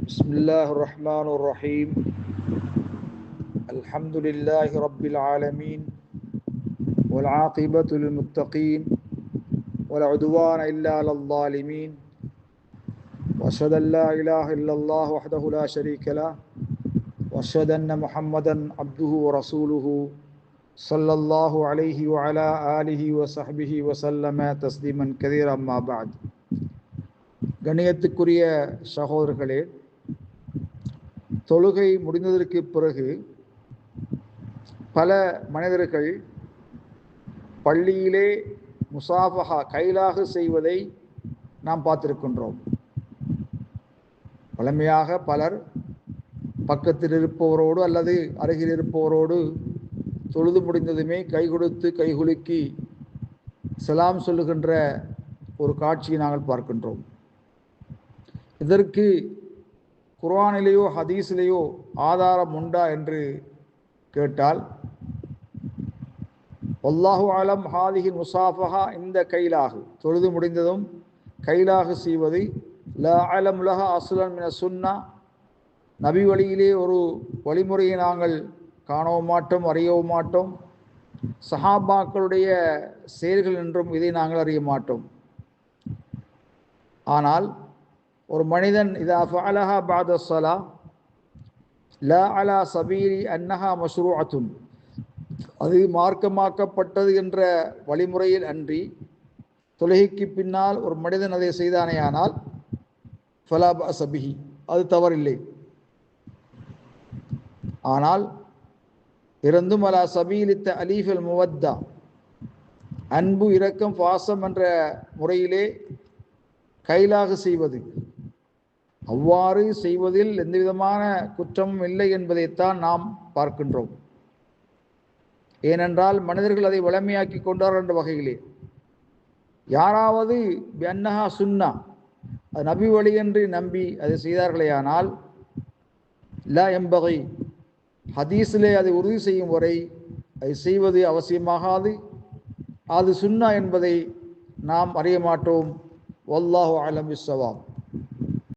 بسم الله الرحمن الرحيم الحمد لله رب العالمين والعاقبة للمتقين ولا عدوان إلا على الظالمين وأشهد أن لا إله إلا الله وحده لا شريك له وأشهد أن محمدا عبده ورسوله صلى الله عليه وعلى آله وصحبه وسلم تسليما كثيرا أما بعد. கண்ணியத்துக்குரிய சகோதரர்களே, தொழுகை முடிந்ததற்கு பிறகு பல மனிதர்கள் பள்ளியிலே முசாஃபஹா கைலாக செய்வதை நாம் பார்த்திருக்கின்றோம். பழமையாக பலர் பக்கத்தில் இருப்பவரோடு அல்லது அருகில் இருப்பவரோடு தொழுது முடிந்ததுமே கை கொடுத்து கைகுலுக்கி சலாம் சொல்லுகின்ற ஒரு காட்சியை நாங்கள் பார்க்கின்றோம். இதற்கு குர்ஆனிலேயோ ஹதீஸிலேயோ ஆதாரம் உண்டா என்று கேட்டால், வல்லாஹு அலம் ஹாதிஹி முசாஃபஹா, இந்த கைலாகு தொழுது முடிந்ததும் கைலாகு செய்வது லா அலம் லஹா அஸ்லன் மின சுன்னா, நபி வழியிலே ஒரு வழிமுறையை நாங்கள் காணவும் மாட்டோம், அறியவும் மாட்டோம். சஹாபாக்களுடைய செயல்கள் என்றும் இதை நாங்கள் அறிய மாட்டோம். ஆனால் ஒரு மனிதன் இதா ஃபஅலஹா பஅத ஸலா லா அலா சபீலி அன்னஹா மஷ்ரூஅத்துன், அது மார்க்கமாக்கப்பட்டது என்ற வழிமுறையில் அன்றி தொழுகைக்கு பின்னால் ஒரு மனிதன் அதை செய்தானேயானால் ஃபலா பஅஸ பிஹி, அது தவறில்லை. ஆனால் இருந்தும் அலா சபீலி தஅலீஃபில் முவத்தா, அன்பு இரக்கம் பாசம் என்ற முறையிலே கைலாக செய்வது, அவ்வாறு செய்வதில் எந்த விதமான குற்றமும் இல்லை என்பதைத்தான் நாம் பார்க்கின்றோம். ஏனென்றால் மனிதர்கள் அதை வளமையாக்கி கொண்டார்கள் என்ற வகையிலே யாராவது அன்னஹா சுன்னா, அது நபி வழி என்று நம்பி அதை செய்தார்களேயானால் லா எம்பகை, ஹதீஸிலே அதை உறுதி செய்யும் வரை அதை செய்வது அவசியமாகாது. அது சுன்னா என்பதை நாம் அறிய மாட்டோம். வல்லாஹு அலம் பிஸ்ஸவாப்.